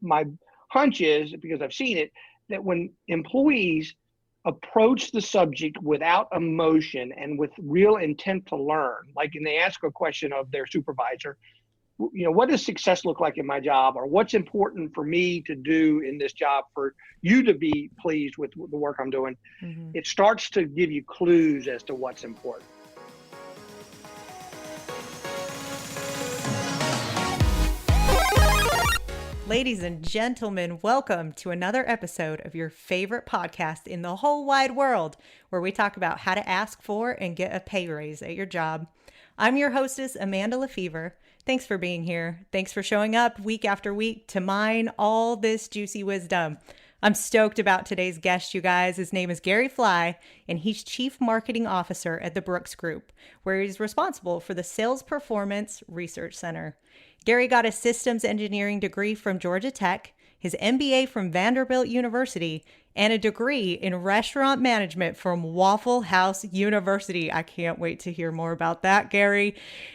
my hunch is, because I've seen it, that when employees approach the subject without emotion and with real intent to learn, like, and they ask a question of their supervisor, what does success look like in my job, or what's important for me to do in this job for you to be pleased with the work I'm doing, it starts to give you clues as to what's important. Ladies and gentlemen, welcome to another episode of your favorite podcast in the whole wide world, where we talk about how to ask for and get a pay raise at your job. I'm your hostess, Amanda Lefevre. Thanks for being here. Thanks for showing up week after week to mine all this juicy wisdom. I'm stoked about today's guest, you guys. His name is Gary Fly, and he's Chief Marketing Officer at the Brooks Group, where he's responsible for the Sales Performance Research Center. Gary got a systems engineering degree from Georgia Tech, his MBA from Vanderbilt University, and a degree in restaurant management from Waffle House University. I can't wait to hear more about that, Gary.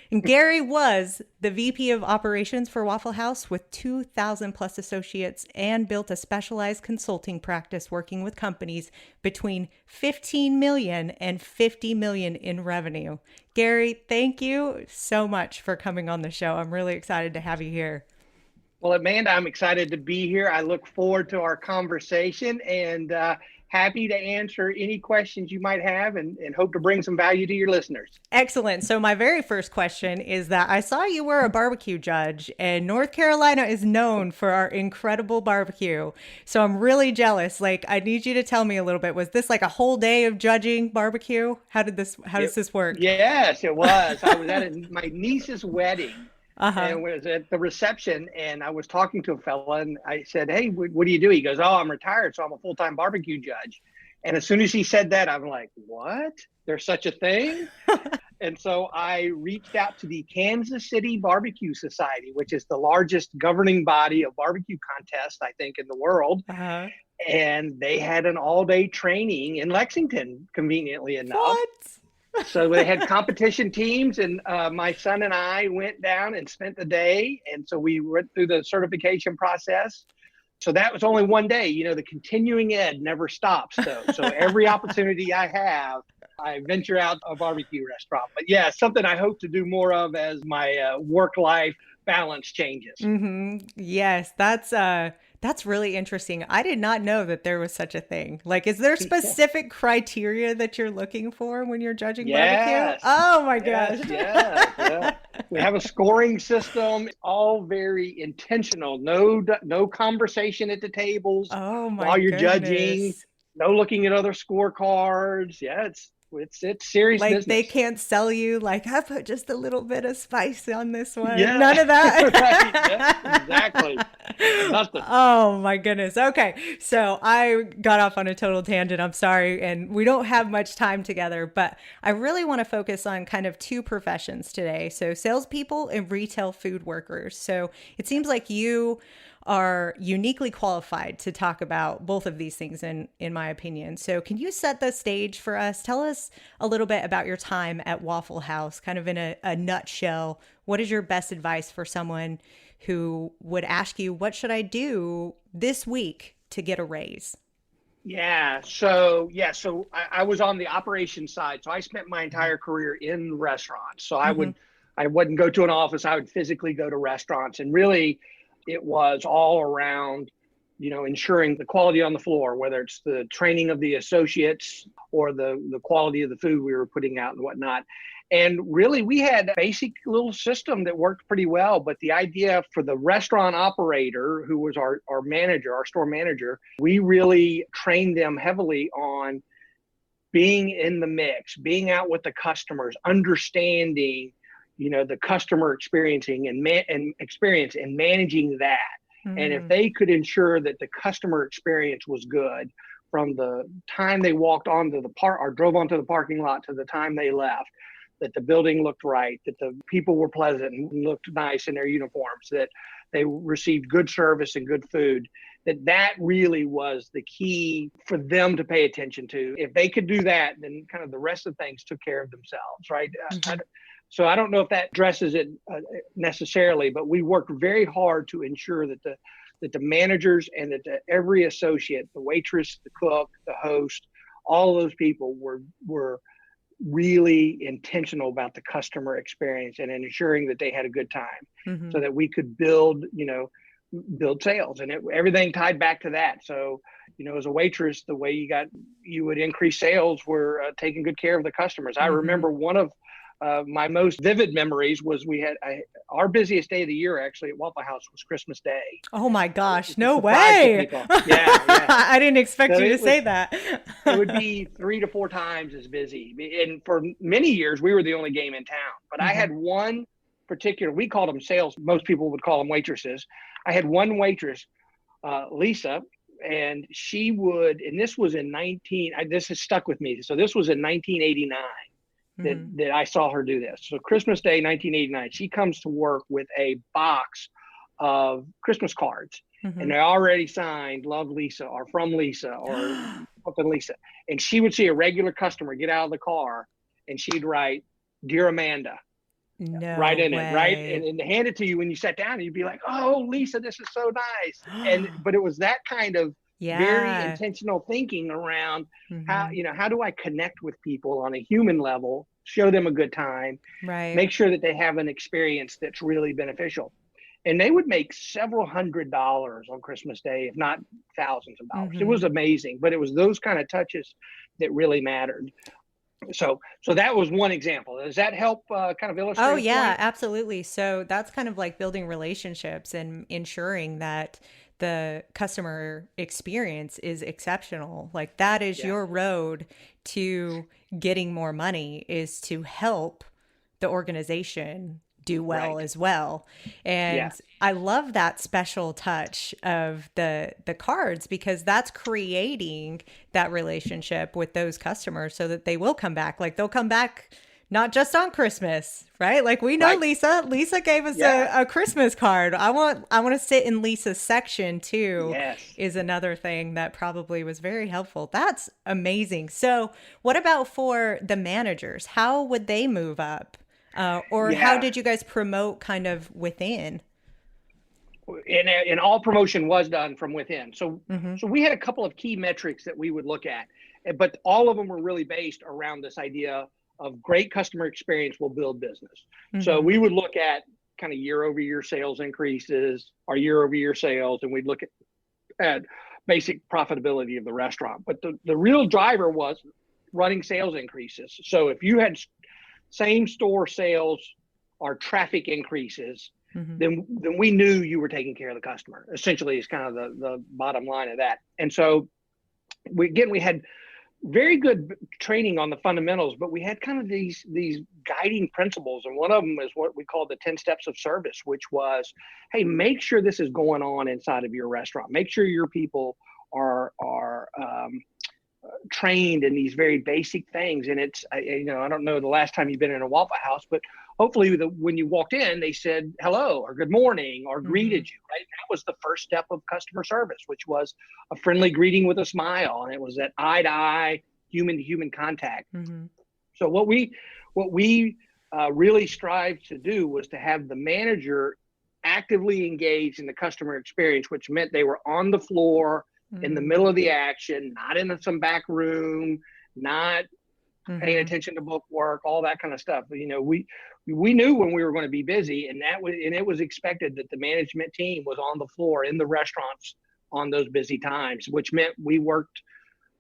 And Gary was the VP of operations for Waffle House with 2,000 plus associates and built a specialized consulting practice working with companies between 15 million and 50 million in revenue. Gary, thank you so much for coming on the show. I'm really excited to have you here. Well, Amanda, I'm excited to be here. I look forward to our conversation and happy to answer any questions you might have and hope to bring some value to your listeners. Excellent. So my very first question is that I saw you were a barbecue judge, and North Carolina is known for our incredible barbecue. So I'm really jealous. Like, I need you to tell me a little bit. Was this like a whole day of judging barbecue? How does this work? Yes, it was. I was at my niece's wedding. And was at the reception, and I was talking to a fella, and I said, "Hey, what do you do?" He goes, "Oh, I'm retired, so I'm a full-time barbecue judge." And as soon as he said that, I'm like, "What? There's such a thing?" And so I reached out to the Kansas City Barbecue Society, which is the largest governing body of barbecue contests, I think, in the world. And they had an all-day training in Lexington, conveniently enough. What? So they had competition teams, and my son and I went down and spent the day. And so we went through the certification process. So that was only one day. The continuing ed never stops, though. So every opportunity I have, I venture out a barbecue restaurant. But yeah, something I hope to do more of as my work-life balance changes. Yes, that's really interesting. I did not know that there was such a thing. Like, is there specific criteria that you're looking for when you're judging barbecue? Oh my gosh. Yeah. We have a scoring system, all very intentional. No conversation at the tables while you're judging. No looking at other scorecards. Yeah, it's serious like business. They can't sell you like, I put just a little bit of spice on this one. Yeah. None of that. Right. Yeah, exactly. Nothing. Oh my goodness. Okay. So I got off on a total tangent. I'm sorry. And we don't have much time together, but I really want to focus on kind of two professions today. So salespeople and retail food workers. So it seems like you are uniquely qualified to talk about both of these things in my opinion. So can you set the stage for us? Tell us a little bit about your time at Waffle House, kind of in a nutshell. What is your best advice for someone who would ask you, what should I do this week to get a raise? So I was on the operations side. So I spent my entire career in restaurants. So I wouldn't go to an office. I would physically go to restaurants, and really it was all around, ensuring the quality on the floor, whether it's the training of the associates or the quality of the food we were putting out and whatnot. And really, we had a basic little system that worked pretty well. But the idea for the restaurant operator, who was our manager, our store manager, we really trained them heavily on being in the mix, being out with the customers, understanding, the customer experiencing and managing that. And if they could ensure that the customer experience was good from the time they walked onto the or drove onto the parking lot to the time they left, that the building looked right, that the people were pleasant and looked nice in their uniforms, that they received good service and good food, that really was the key for them to pay attention to. If they could do that, then kind of the rest of things took care of themselves, right? So I don't know if that addresses it necessarily, but we worked very hard to ensure that the managers and that every associate, the waitress, the cook, the host, all of those people were really intentional about the customer experience and ensuring that they had a good time, so that we could build sales, and everything tied back to that. So, as a waitress, the way you would increase sales were taking good care of the customers. I remember one of my most vivid memories was our busiest day of the year actually at Waffle House was Christmas Day. Oh my gosh, It's a no surprise to way. people. Yeah. I didn't expect So you to say that. it would be 3 to 4 times as busy. And for many years, we were the only game in town. But I had one particular, we called them sales. Most people would call them waitresses. I had one waitress, Lisa, and she would, and this was this has stuck with me. So this was in 1989 that I saw her do this. So Christmas Day, 1989, she comes to work with a box of Christmas cards. And they're already signed, love Lisa, or from Lisa, or something Lisa. And she would see a regular customer get out of the car and she'd write, "Dear Amanda," right in it, right? And hand it to you when you sat down, and you'd be like, "Oh, Lisa, this is so nice." But it was that kind of very intentional thinking around how do I connect with people on a human level, show them a good time, make sure that they have an experience that's really beneficial. And they would make several $100s on Christmas Day, if not thousands of dollars. It was amazing, but it was those kind of touches that really mattered. So that was one example. Does that help kind of illustrate? Oh yeah, absolutely. So that's kind of like building relationships and ensuring that the customer experience is exceptional. Like that is your road to getting more money, is to help the organization do well as well. And I love that special touch of the cards, because that's creating that relationship with those customers so that they will come back. Like they'll come back not just on Christmas, right? Like we know Lisa gave us a Christmas card. I want to sit in Lisa's section too. Is another thing that probably was very helpful. That's amazing. So what about for the managers? How would they move up? How did you guys promote kind of within? And all promotion was done from within. So we had a couple of key metrics that we would look at, but all of them were really based around this idea of great customer experience will build business. So we would look at kind of year over year sales increases, or year over year sales, and we'd look at basic profitability of the restaurant. But the real driver was running sales increases. So if you had same store sales or traffic increases, then we knew you were taking care of the customer. Essentially, is kind of the bottom line of that. And so we had very good training on the fundamentals, but we had kind of these guiding principles. And one of them is what we call the 10 steps of service, which was, hey, make sure this is going on inside of your restaurant. Make sure your people are trained in these very basic things. And it's, I don't know the last time you've been in a Waffle House, but hopefully when you walked in, they said hello or good morning or greeted you, right? That was the first step of customer service, which was a friendly greeting with a smile. And it was that eye to eye, human to human contact. So what we really strived to do was to have the manager actively engaged in the customer experience, which meant they were on the floor, in the middle of the action, not in some back room, not paying attention to book work, all that kind of stuff. We knew when we were going to be busy, and it was expected that the management team was on the floor in the restaurants on those busy times, which meant we worked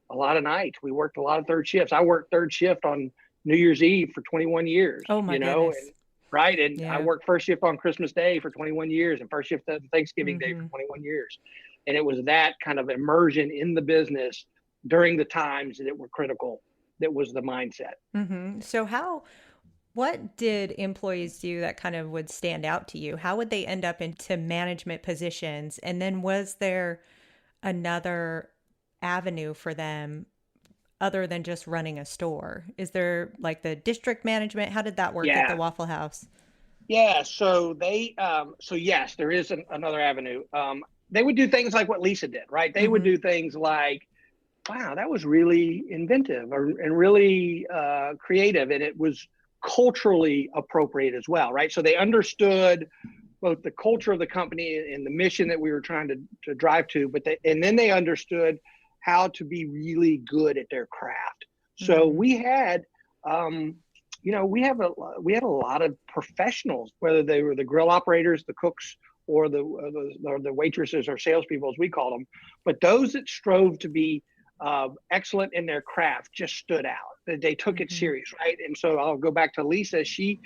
a lot of nights. We worked a lot of third shifts. I worked third shift on New Year's Eve for 21 years. Oh my goodness. And I worked first shift on Christmas Day for 21 years and first shift on Thanksgiving Day for 21 years. And it was that kind of immersion in the business during the times that were critical that was the mindset. So what did employees do that kind of would stand out to you? How would they end up into management positions? And then was there another avenue for them other than just running a store? Is there like the district management? How did that work at the Waffle House? Yeah, so yes, there is another avenue. They would do things like what Lisa did, right? They would do things like, wow, that was really inventive and really creative. And it was culturally appropriate as well, right? So they understood both the culture of the company and the mission that we were trying to drive to, and then they understood how to be really good at their craft. So we had, we had a lot of professionals, whether they were the grill operators, the cooks, or the waitresses or salespeople, as we call them. But those that strove to be excellent in their craft just stood out. They took it serious, right? And so I'll go back to Lisa. She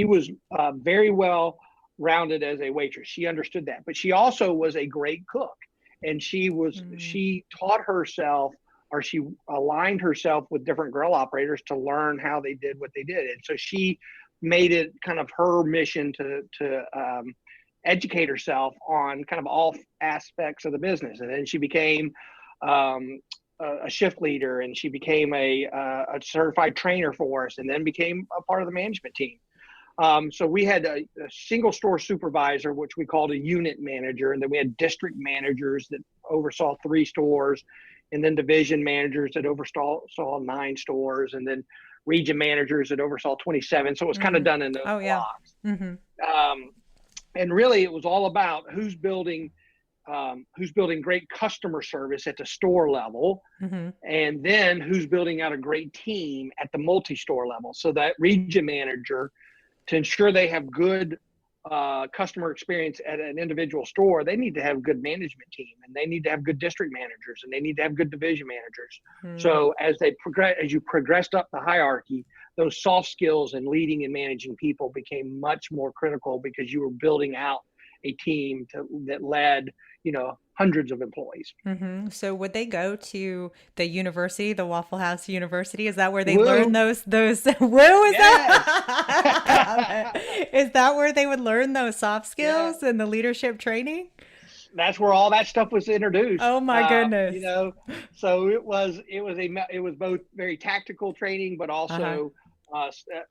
was very well rounded as a waitress. She understood that, but she also was a great cook, and she taught herself, or she aligned herself with different grill operators to learn how they did what they did. And so she made it kind of her mission to educate herself on kind of all aspects of the business. And then she became a shift leader, and she became a certified trainer for us, and then became a part of the management team. So we had a single store supervisor, which we called a unit manager. And then we had district managers that oversaw 3 stores, and then division managers that oversaw 9 stores, and then region managers that oversaw 27. So it was kind of done in those blocks. And really it was all about who's building great customer service at the store level, and then who's building out a great team at the multi-store level. So that region manager, to ensure they have good customer experience at an individual store, they need to have a good management team, and they need to have good district managers, and they need to have good division managers. So as you progressed up the hierarchy, those soft skills in leading and managing people became much more critical, because you were building out a team that led, hundreds of employees. So would they go to the university, the Waffle House University? Is that where they learn those woo? Is that is that where they would learn those soft skills and the leadership training? That's where all that stuff was introduced. Oh my goodness. So it was both very tactical training, but also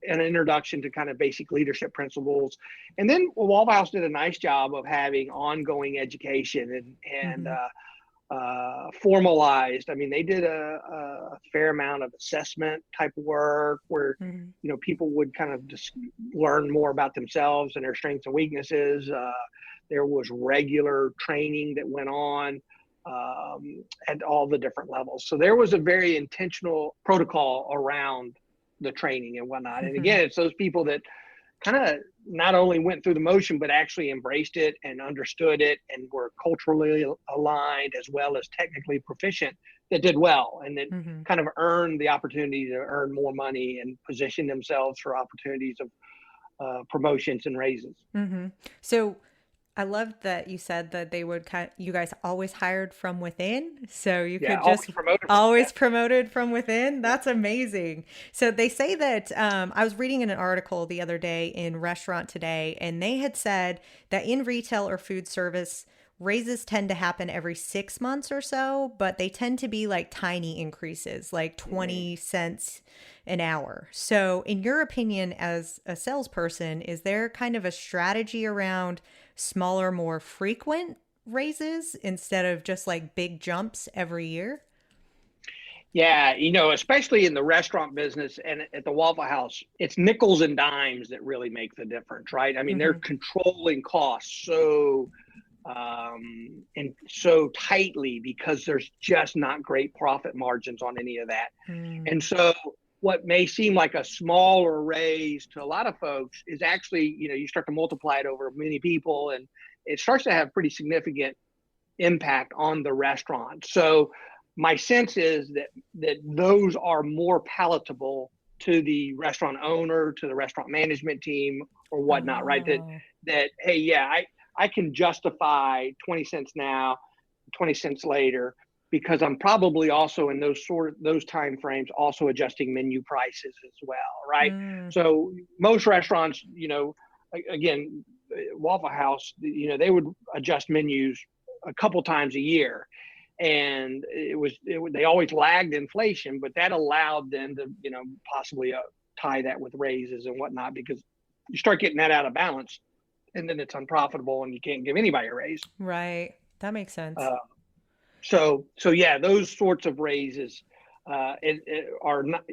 an introduction to kind of basic leadership principles. And then Waffle House did a nice job of having ongoing education and formalized. I mean, they did a fair amount of assessment type work where, people would kind of just learn more about themselves and their strengths and weaknesses. There was regular training that went on at all the different levels. So there was a very intentional protocol around the training and whatnot. And again, it's those people that kind of not only went through the motion, but actually embraced it and understood it and were culturally aligned as well as technically proficient, that did well, and that kind of earned the opportunity to earn more money and position themselves for opportunities of promotions and raises. So I loved that you said that you guys always hired from within. So you could just always promoted from within. That's amazing. So they say that, I was reading in an article the other day in Restaurant Today, and they had said that in retail or food service, raises tend to happen every 6 months or so, but they tend to be like tiny increases, like 20 cents an hour. So in your opinion, as a salesperson, is there kind of a strategy around smaller, more frequent raises instead of just like big jumps every year? Yeah, especially in the restaurant business and at the Waffle House, it's nickels and dimes that really make the difference, right? I mean, they're controlling costs and so tightly, because there's just not great profit margins on any of that. And so what may seem like a smaller raise to a lot of folks is actually, you start to multiply it over many people, and it starts to have pretty significant impact on the restaurant. So my sense is that those are more palatable to the restaurant owner, to the restaurant management team or whatnot, right? That, hey, yeah, I can justify 20 cents now, 20 cents later, because I'm probably also in those time frames also adjusting menu prices as well, right? So most restaurants, again, Waffle House, they would adjust menus a couple times a year, and they always lagged inflation, but that allowed them to possibly tie that with raises and whatnot, because you start getting that out of balance, and then it's unprofitable and you can't give anybody a raise. Right. That makes sense. So yeah, those sorts of raises are not,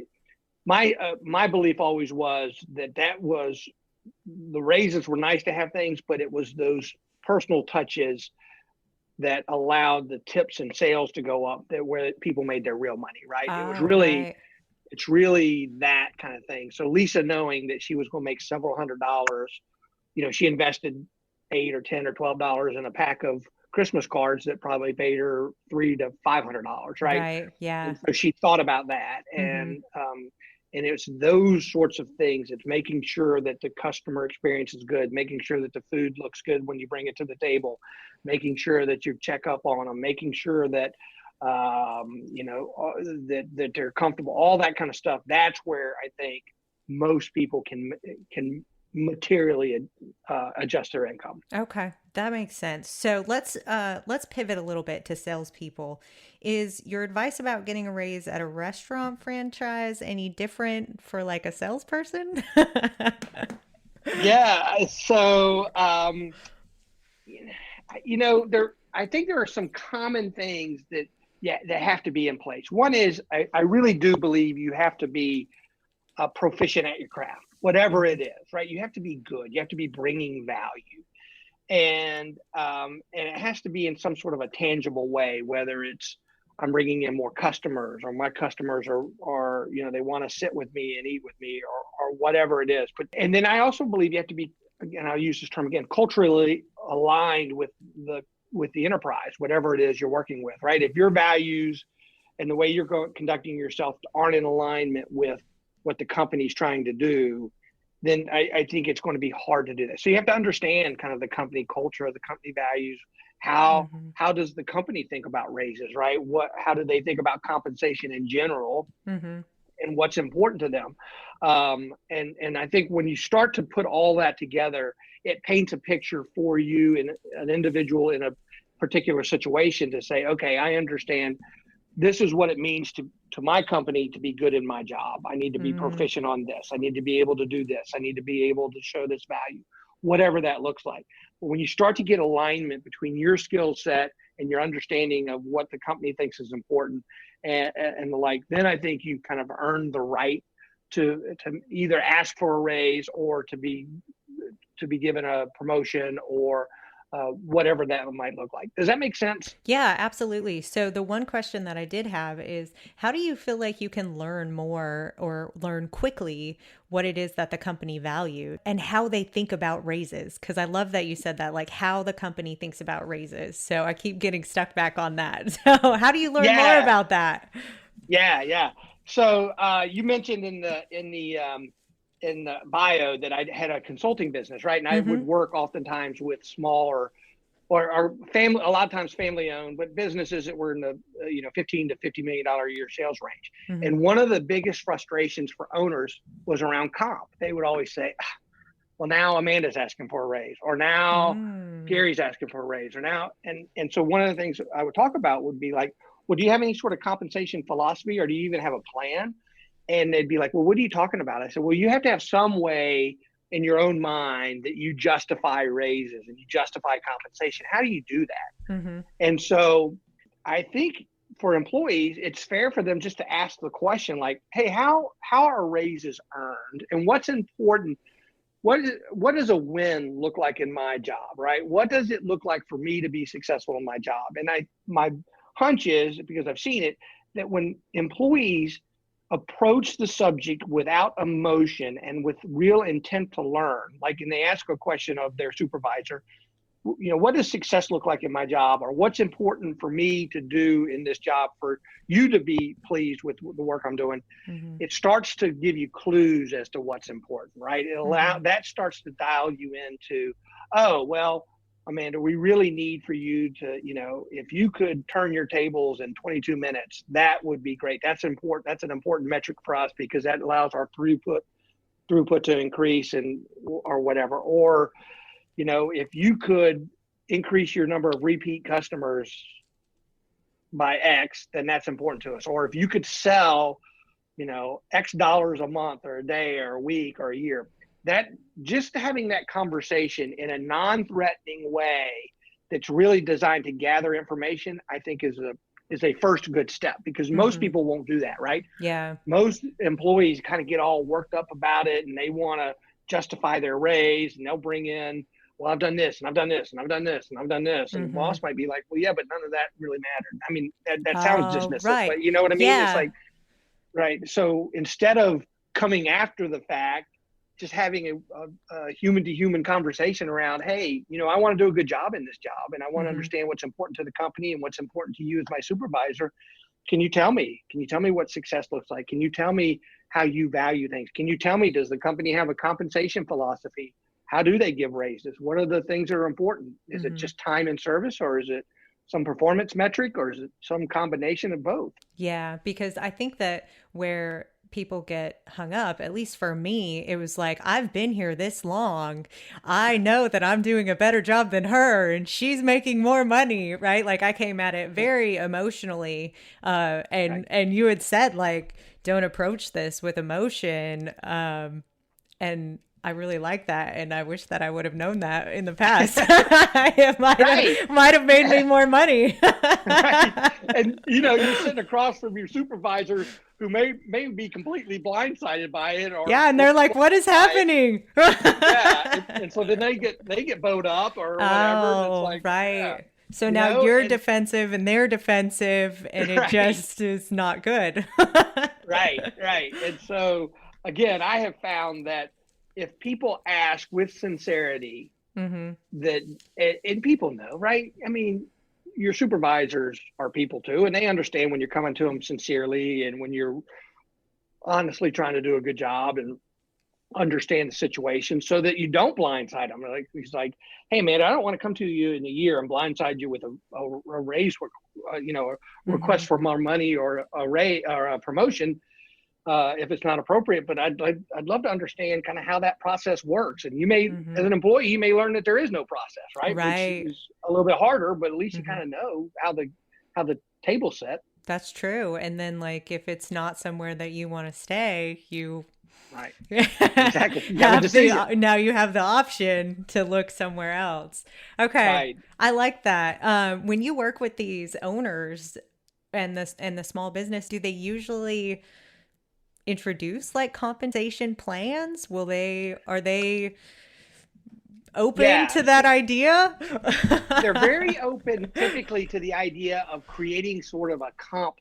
my belief always was that was the raises were nice to have things, but it was those personal touches that allowed the tips and sales to go up, that where people made their real money, right? Oh, right. It's really that kind of thing. So Lisa, knowing that she was going to make several $100s, she invested $8 or $10 or $12 in a pack of Christmas cards that probably paid her $300 to $500, right? Right. Yeah. And so she thought about that, Mm-hmm. and it's those sorts of things. It's making sure that the customer experience is good, making sure that the food looks good when you bring it to the table, making sure that you check up on them, making sure that that they're comfortable, all that kind of stuff. That's where I think most people can materially adjust their income. Okay, that makes sense. So let's pivot a little bit to salespeople. Is your advice about getting a raise at a restaurant franchise any different for like a salesperson? Yeah. So, I think there are some common things that have to be in place. One is I really do believe you have to be proficient at your craft, whatever it is, right? You have to be good. You have to be bringing value, and it has to be in some sort of a tangible way, whether it's I'm bringing in more customers, or my customers are they want to sit with me and eat with me, or whatever it is. And then I also believe you have to be, again, I'll use this term again, culturally aligned with the enterprise, whatever it is you're working with, right? If your values and the way you're conducting yourself aren't in alignment with what the company's trying to do, then I think it's going to be hard to do that. So you have to understand kind of the company culture, the company values. How Mm-hmm. how does the company think about raises, right? How do they think about compensation in general, Mm-hmm. and what's important to them? And I think when you start to put all that together, it paints a picture for you and an individual in a particular situation to say, okay, I understand this is what it means to my company to be good in my job. I need to be Mm-hmm. proficient on this. I need to be able to do this. I need to be able to show this value, whatever that looks like. But when you start to get alignment between your skill set and your understanding of what the company thinks is important and the like, then I think you kind of earn the right to either ask for a raise or to be given a promotion, or whatever that might look like. Does that make sense? Yeah, absolutely. So the one question that I did have is, how do you feel like you can learn more or learn quickly what it is that the company valued and how they think about raises? Because I love that you said that, like how the company thinks about raises. So I keep getting stuck back on that. So how do you learn more Yeah, about that? yeah. So you mentioned in the bio that I had a consulting business, right? And I would Mm-hmm. work oftentimes with smaller or family, a lot of times family owned, but businesses that were in the 15 to $50 million a year sales range. Mm-hmm. And one of the biggest frustrations for owners was around comp. They would always say, well, now Amanda's asking for a raise, or now Mm. Gary's asking for a raise, or now, and so one of the things I would talk about would be like, well, do you have any sort of compensation philosophy, or do you even have a plan? And they'd be like, well, what are you talking about? I said, well, you have to have some way in your own mind that you justify raises and you justify compensation. How do you do that? Mm-hmm. And so I think for employees, it's fair for them just to ask the question like, hey, how are raises earned, and what's important? What does a win look like in my job, right? What does it look like for me to be successful in my job? And my hunch is, because I've seen it, that when employees approach the subject without emotion and with real intent to learn, like, and they ask a question of their supervisor, what does success look like in my job, or what's important for me to do in this job for you to be pleased with the work I'm doing? Mm-hmm. It starts to give you clues as to what's important, right? Mm-hmm. That starts to dial you into, oh, well, Amanda, we really need for you to, if you could turn your tables in 22 minutes, that would be great. That's important. That's an important metric for us, because that allows our throughput to increase, or whatever. Or, if you could increase your number of repeat customers by X, then that's important to us. Or if you could sell, X dollars a month or a day or a week or a year, that just having that conversation in a non-threatening way that's really designed to gather information, I think is is a first good step, because most people won't do that, right? Yeah. Most employees kind of get all worked up about it, and they want to justify their raise, and they'll bring in, well, I've done this and I've done this and I've done this and I've done this. And the boss might be like, well, yeah, but none of that really mattered. I mean, that sounds Oh, dismissive, right. but you know what I mean? Yeah. It's like, right. So instead of coming after the fact, just having a human to human conversation around, hey, you know, I want to do a good job in this job, and I want to understand what's important to the company and what's important to you as my supervisor. Can you tell me? Can you tell me what success looks like? Can you tell me how you value things? Can you tell me, does the company have a compensation philosophy? How do they give raises? What are the things that are important? Is it just time and service, or is it some performance metric, or is it some combination of both? Yeah, because I think that where people get hung up, at least for me, it was like, I've been here this long. I know that I'm doing a better job than her and she's making more money, right? Like I came at it very emotionally. And you had said like, don't approach this with emotion. And I really like that. And I wish that I would have known that in the past. It might have made me more money. Right. And, you know, you're sitting across from your supervisor who may be completely blindsided by it. Or yeah. And they're like, what is happening? Yeah. And so then they get bowed up or whatever. Oh, and it's like, right. yeah. So now you're defensive and they're defensive, and it just is not good. Right. And so, again, I have found that if people ask with sincerity, that, and people know, right? I mean, your supervisors are people too, and they understand when you're coming to them sincerely and when you're honestly trying to do a good job and understand the situation, so that you don't blindside them. Like he's like, hey man, I don't want to come to you in a year and blindside you with a raise, you know, a request for more money or a raise or a promotion if it's not appropriate. But I'd love to understand kind of how that process works. And you may, as an employee, you may learn that there is no process, right? Which is a little bit harder, but at least you kind of know how the table's set. That's true. And then like if it's not somewhere that you want to stay, you right. Exactly. Now you have the option to look somewhere else. Okay. Right. I like that. When you work with these owners and the small business, do they usually introduce like compensation plans? Are they open to that idea? They're very open typically to the idea of creating sort of a comp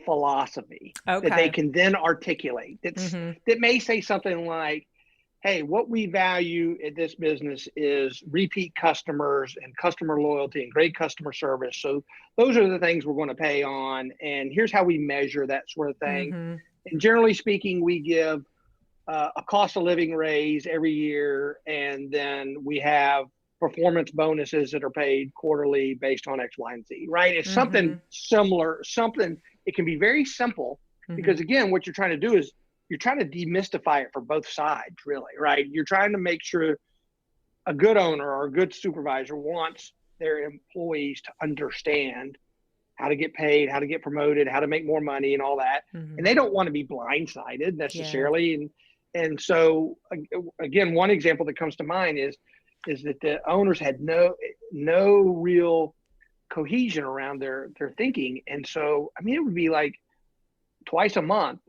philosophy that they can then articulate. That may say something like, hey, what we value at this business is repeat customers and customer loyalty and great customer service. So those are the things we're going to pay on. And here's how we measure that sort of thing. And generally speaking, we give a cost of living raise every year. And then we have performance bonuses that are paid quarterly based on X, Y, and Z, right? It's something similar, it can be very simple because again, what you're trying to do is you're trying to demystify it for both sides, really, right? You're trying to make sure a good owner or a good supervisor wants their employees to understand how to get paid, how to get promoted, how to make more money and all that. And they don't want to be blindsided necessarily. Yeah. And so again, one example that comes to mind is that the owners had no real cohesion around their thinking. And so, I mean, it would be like twice a month,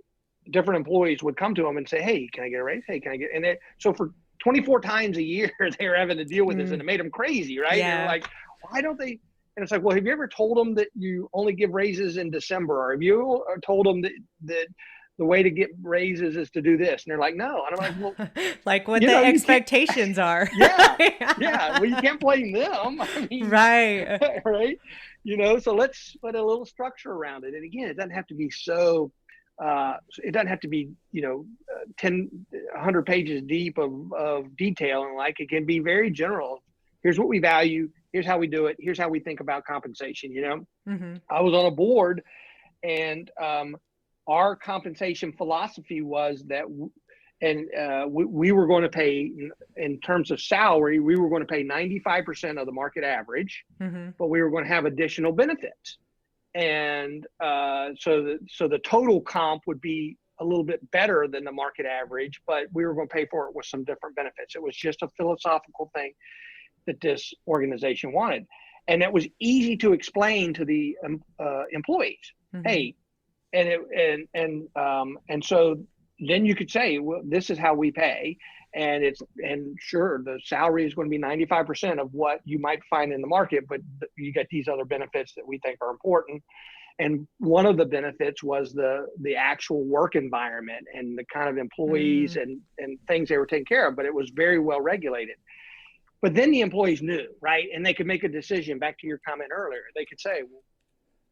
different employees would come to them and say, hey, can I get a raise? Hey, can I get, and so for 24 times a year, they were having to deal with this, and it made them crazy, right? Yeah. They were like, why don't they? And it's like, well, have you ever told them that you only give raises in December? Or have you told them that the way to get raises is to do this? And they're like, no. And I'm like, well, like what the expectations are. Yeah. Well, you can't blame them. I mean, right. Right. You know, so let's put a little structure around it. And again, it doesn't have to be it doesn't have to be, 100 pages deep of detail. And like, it can be very general. Here's what we value. Here's how we do it. Here's how we think about compensation. I was on a board, and our compensation philosophy was that, we were going to pay, in terms of salary, we were going to pay 95% of the market average, but we were going to have additional benefits. And so the total comp would be a little bit better than the market average, but we were going to pay for it with some different benefits. It was just a philosophical thing that this organization wanted. And it was easy to explain to the employees. Hey, and so then you could say, well, this is how we pay. And sure, the salary is going to be 95% of what you might find in the market, but you get these other benefits that we think are important. And one of the benefits was the actual work environment and the kind of employees and things they were taking care of, but it was very well regulated. But then the employees knew, right? And they could make a decision. Back to your comment earlier, they could say,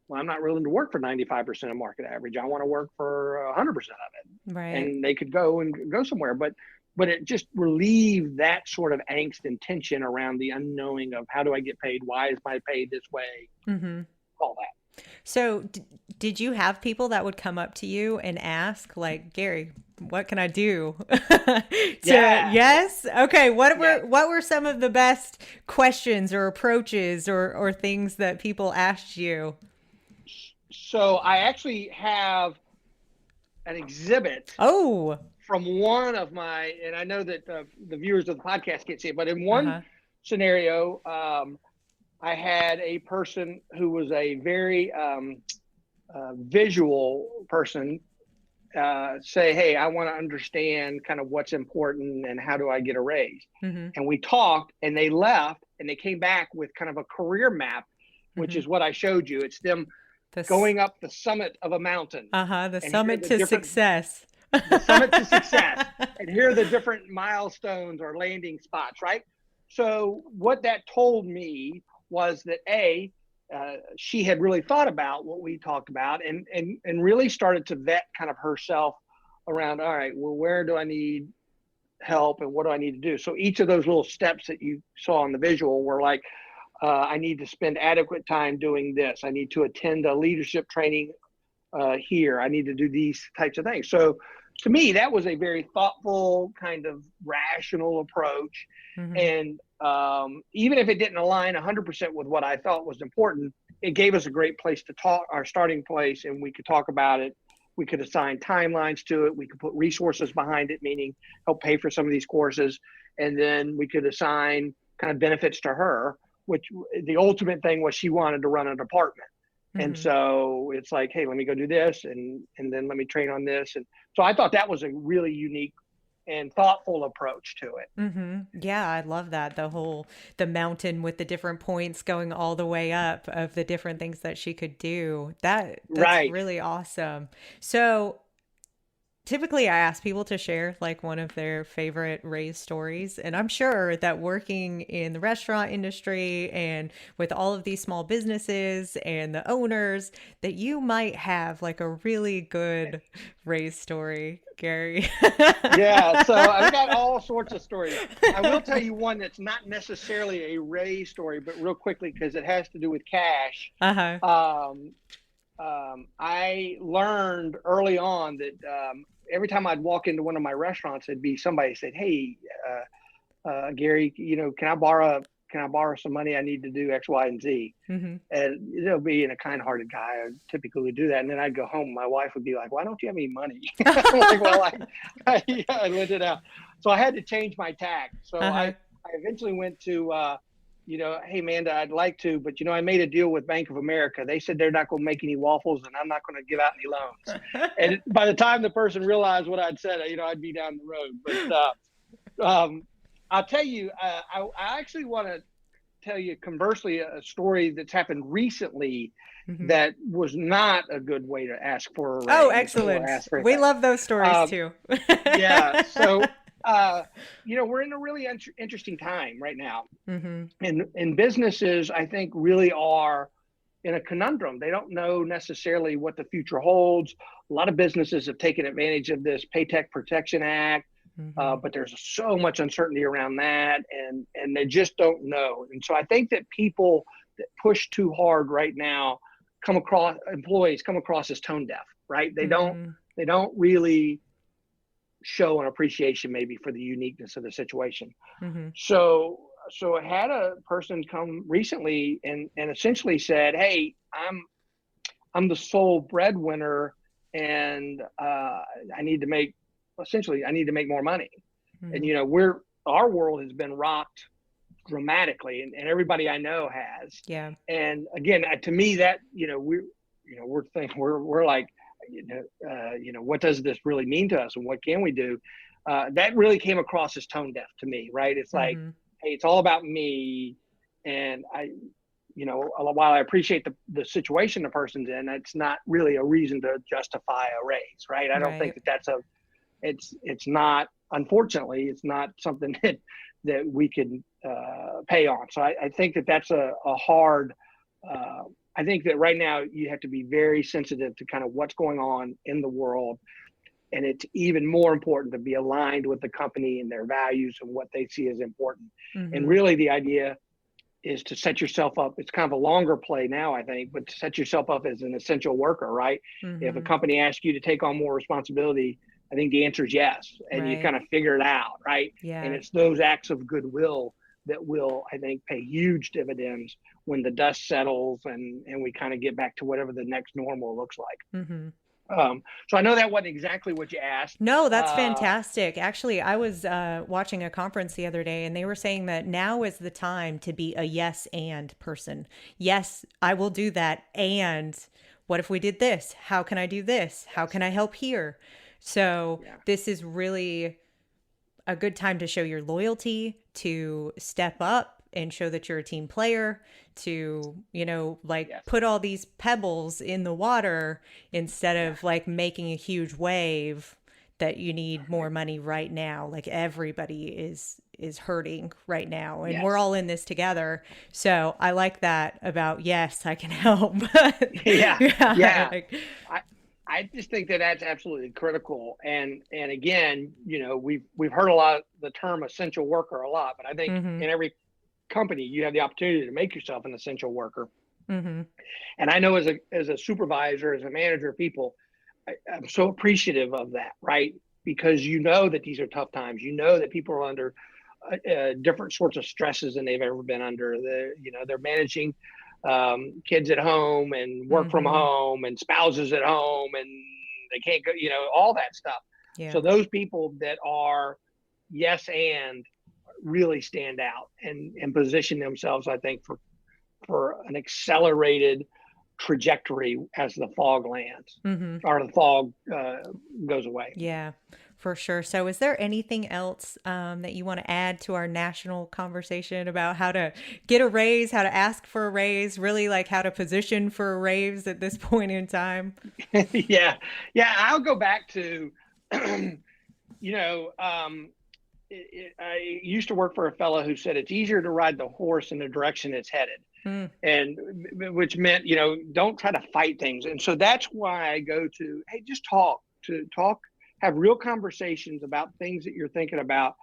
well, I'm not willing to work for 95% of market average. I want to work for 100% of it. Right. And they could go somewhere. But it just relieved that sort of angst and tension around the unknowing of how do I get paid? Why is my pay this way? All that. So did you have people that would come up to you and ask, like, Gary, what can I do? Yeah. Yes. Okay. What were some of the best questions or approaches or things that people asked you? So I actually have an exhibit. Oh. From one of my, and I know that the viewers of the podcast can't see it, but in one scenario, I had a person who was a very visual person say, hey, I want to understand kind of what's important and how do I get a raise? And we talked and they left and they came back with kind of a career map, which is what I showed you. It's them going up the summit of a mountain. The summit to success. The summit to success. And here are the different milestones or landing spots, right? So what that told me was that she had really thought about what we talked about and really started to vet kind of herself around, all right, well, where do I need help and what do I need to do? So each of those little steps that you saw on the visual were like, I need to spend adequate time doing this. I need to attend a leadership training here. I need to do these types of things. So to me, that was a very thoughtful, kind of rational approach. And even if it didn't align 100% with what I thought was important, it gave us a great place to talk, our starting place, and we could talk about it. We could assign timelines to it. We could put resources behind it, meaning help pay for some of these courses. And then we could assign kind of benefits to her, which the ultimate thing was she wanted to run a department. And so it's like, hey, let me go do this and then let me train on this. And so I thought that was a really unique and thoughtful approach to it. Yeah, I love that. The mountain with the different points going all the way up of the different things that she could do. That's really awesome. So typically I ask people to share like one of their favorite raise stories. And I'm sure that working in the restaurant industry and with all of these small businesses and the owners that you might have like a really good raise story, Gary. Yeah. So I've got all sorts of stories. I will tell you one that's not necessarily a raise story, but real quickly, because it has to do with cash. I learned early on that every time I'd walk into one of my restaurants, it'd be somebody said, "Hey, Gary, can I borrow some money? I need to do X, Y, and Z." And it'll be in a kind-hearted guy. I typically would do that, and then I'd go home. My wife would be like, "Why don't you have any money?" I'm like, well, I lent it out. So I had to change my tack. So I eventually went to. Hey, Amanda, I'd like to, but, I made a deal with Bank of America. They said they're not going to make any waffles and I'm not going to give out any loans. And by the time the person realized what I'd said, I'd be down the road. But I'll tell you, I actually want to tell you conversely a story that's happened recently that was not a good way to ask for a raise. Oh, excellent. We love those stories too. Yeah. So we're in a really interesting time right now. And businesses, I think, really are in a conundrum. They don't know necessarily what the future holds. A lot of businesses have taken advantage of this Paycheck Protection Act, but there's so much uncertainty around that, and they just don't know. And so I think that people that push too hard right now employees come across as tone deaf, right? They don't really show an appreciation maybe for the uniqueness of the situation. So I had a person come recently and essentially said, "Hey, I'm the sole breadwinner and I need to make more money." And our world has been rocked dramatically, and everybody I know has. Yeah. And again, to me, that we're thinking we're like, what does this really mean to us, and what can we do? That really came across as tone deaf to me, right? It's like, hey, it's all about me, and while I appreciate the situation the person's in, it's not really a reason to justify a raise, right? I don't think that's it's not, unfortunately, it's not something that we can pay on. So I think that's a hard, I think that right now you have to be very sensitive to kind of what's going on in the world. And it's even more important to be aligned with the company and their values and what they see as important. And really the idea is to set yourself up. It's kind of a longer play now, I think, but to set yourself up as an essential worker, right? If a company asks you to take on more responsibility, I think the answer is yes. And you kind of figure it out, right? Yeah. And it's those acts of goodwill that will, I think, pay huge dividends when the dust settles and we kind of get back to whatever the next normal looks like. So I know that wasn't exactly what you asked. No, that's fantastic. Actually, I was watching a conference the other day, and they were saying that now is the time to be a yes and person. Yes, I will do that. And what if we did this? How can I do this? How can I help here? So this is really a good time to show your loyalty, to step up and show that you're a team player, to, put all these pebbles in the water instead of like making a huge wave that you need more money right now. Like everybody is hurting right now, and we're all in this together. So I like that about, yes, I can help. I just think that's absolutely critical. And again, we've heard a lot the term essential worker a lot, but I think in every company you have the opportunity to make yourself an essential worker. And I know as a supervisor, as a manager of people, I'm so appreciative of that, right? Because that these are tough times. That people are under different sorts of stresses than they've ever been under. They're managing kids at home and work from home and spouses at home, and they can't go, all that stuff. So those people that are yes and really stand out and position themselves, I think, for an accelerated trajectory as the fog lands or the fog goes away. Yeah, for sure. So is there anything else that you want to add to our national conversation about how to get a raise, how to ask for a raise, really like how to position for a raise at this point in time? Yeah. I'll go back to, I used to work for a fellow who said it's easier to ride the horse in the direction it's headed. And which meant, don't try to fight things. And so that's why I go to, hey, just talk, have real conversations about things that you're thinking about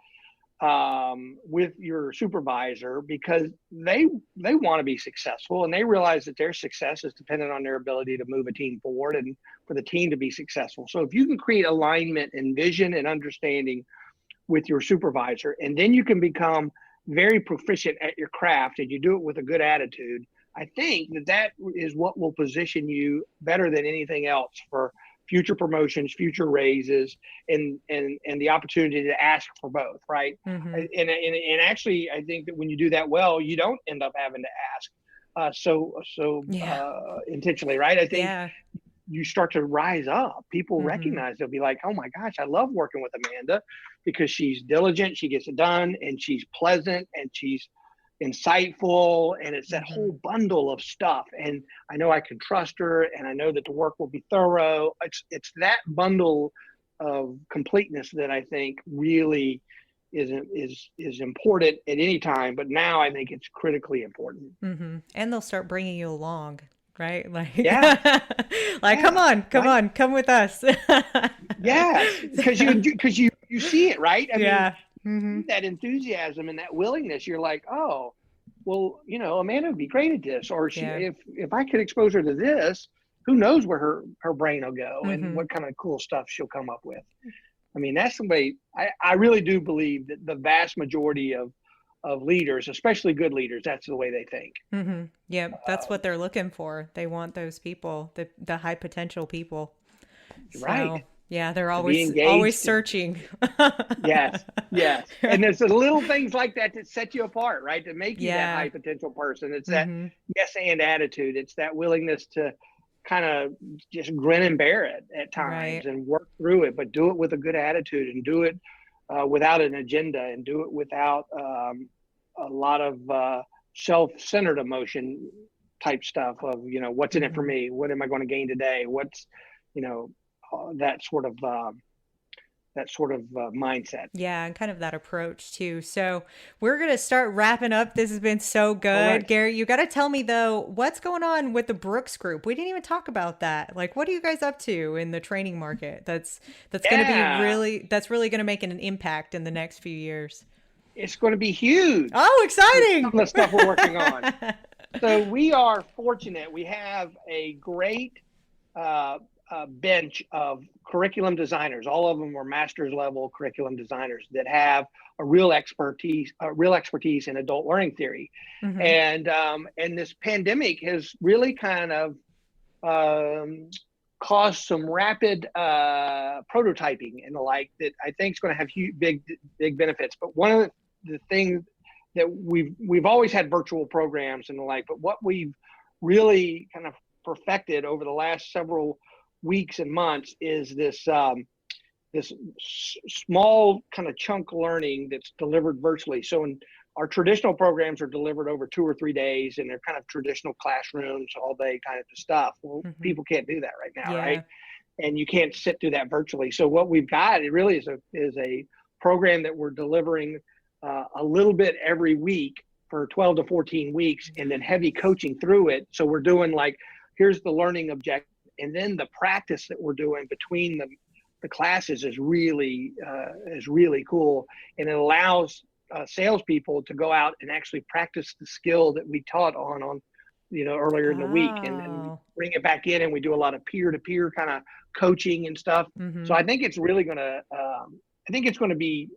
with your supervisor, because they want to be successful, and they realize that their success is dependent on their ability to move a team forward and for the team to be successful. So if you can create alignment and vision and understanding with your supervisor, and then you can become very proficient at your craft and you do it with a good attitude, I think that is what will position you better than anything else for future promotions, future raises, and the opportunity to ask for both, right? And actually, I think that when you do that well, you don't end up having to ask intentionally, right? I think you start to rise up. People recognize, they'll be like, oh my gosh, I love working with Amanda because she's diligent, she gets it done, and she's pleasant, and she's insightful, and it's that whole bundle of stuff. And I know I can trust her, and I know that the work will be thorough. It's that bundle of completeness that I think really is important at any time, but now I think it's critically important. And they'll start bringing you along, right? Like, come on, come with us. Yes, because you see it, right? I mean, that enthusiasm and that willingness, you're like, oh, well, Amanda would be great at this, or if I could expose her to this, who knows where her brain will go and what kind of cool stuff she'll come up with. I mean, that's the way I really do believe that the vast majority of leaders, especially good leaders, that's the way they think. Yeah, that's what they're looking for. They want those people, the high potential people. Right. Yeah, they're to be always engaged. searching. Yes, yes. And there's the little things like that that set you apart, right? To make you that Yeah. high potential person. It's that Mm-hmm. yes and attitude. It's that willingness to kind of just grin and bear it at times Right. and work through it, but do it with a good attitude and do it without an agenda and do it without a lot of self-centered emotion type stuff of, what's in it for Mm-hmm. me? What am I going to gain today? What's, you know, that sort of mindset. Yeah, and kind of that approach too. So we're going to start wrapping up. This has been so All good. right. Gary, you got to tell me though, what's going on with the Brooks Group? We didn't even talk about that. Like, what are you guys up to in the training market? That's going to be Yeah, that's really going to make an impact in the next few years. it's going to be huge Oh, with exciting. some of the stuff we're working on. So we are fortunate. We have a great bench of curriculum designers. All of them are master's level curriculum designers that have a real expertise in adult learning theory. Mm-hmm. And this pandemic has really kind of caused some rapid prototyping and the like that I think is going to have big benefits. But one of the things that we've always had virtual programs and the like, but what we've really kind of perfected over the last several weeks and months is this small kind of chunk learning that's delivered virtually. So in our traditional programs are delivered over 2 or 3 days and they're kind of traditional classrooms all day kind of stuff. Well, Mm-hmm. people can't do that right now, Yeah. right? And you can't sit through that virtually. So what we've got, it really is a program that we're delivering a little bit every week for 12 to 14 weeks and then heavy coaching through it. So we're doing like, here's the learning objective. And then the practice that we're doing between the classes is really cool. And it allows salespeople to go out and actually practice the skill that we taught on earlier in the week and Oh. bring it back in. And we do a lot of peer-to-peer kind of coaching and stuff. Mm-hmm. So I think it's really going to be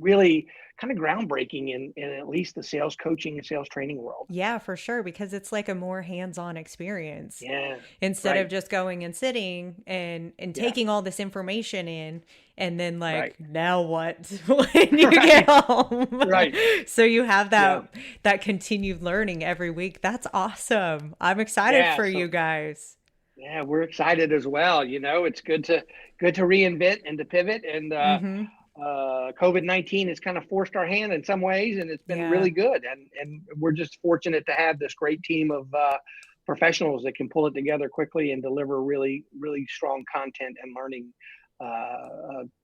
really kind of groundbreaking in at least the sales coaching and sales training world. Yeah, for sure, because it's like a more hands-on experience. Yeah. Instead Right. of just going and sitting and Yeah. taking all this information in and then like Right. now what when you get home. Right. So you have that continued learning every week. That's awesome. I'm excited Yeah, for so you guys. yeah, we're excited as well. It's good to reinvent and to pivot. And Mm-hmm. COVID-19 has kind of forced our hand in some ways, and it's been Yeah. really good. And we're just fortunate to have this great team of professionals that can pull it together quickly and deliver really, really strong content and learning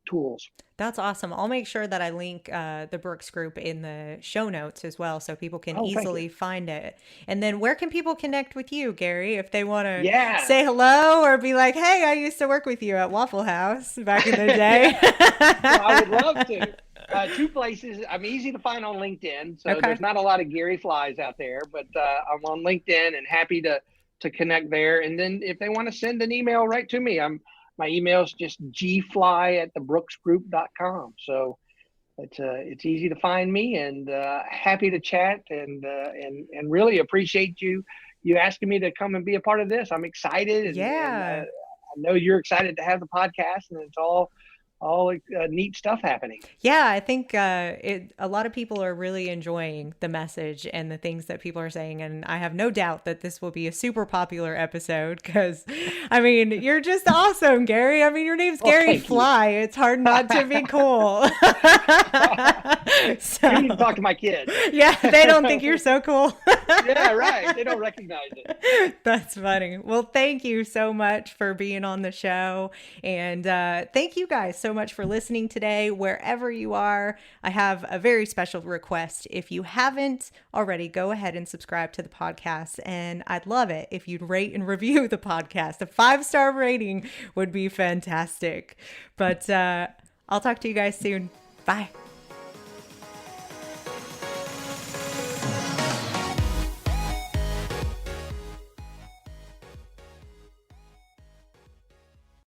tools. That's awesome. I'll make sure that I link the Brooks Group in the show notes as well so people can Oh, thank you. easily find it. And then where can people connect with you, Gary, if they want to Yeah. say hello or be like, hey, I used to work with you at Waffle House back in the day? Well, I would love to. 2 places. I'm easy to find on LinkedIn. So Okay. there's not a lot of Gary Flies out there, but I'm on LinkedIn and happy to connect there. And then if they want to send an email right to me, my email is just gfly@thebrooksgroup.com. So it's easy to find me and happy to chat and really appreciate you asking me to come and be a part of this. I'm excited. And I know you're excited to have the podcast, and it's all neat stuff happening. Yeah, I think a lot of people are really enjoying the message and the things that people are saying. And I have no doubt that this will be a super popular episode because, I mean, you're just awesome, Gary. I mean, your name's Gary Fly. It's hard not to be cool. So, you need to talk to my kids. Yeah, they don't think you're so cool. Yeah, right. They don't recognize it. That's funny. Well, thank you so much for being on the show. And thank you guys so much for listening today, wherever you are. I have a very special request. If you haven't already, go ahead and subscribe to the podcast. And I'd love it if you'd rate and review the podcast. A 5-star rating would be fantastic. But I'll talk to you guys soon. Bye.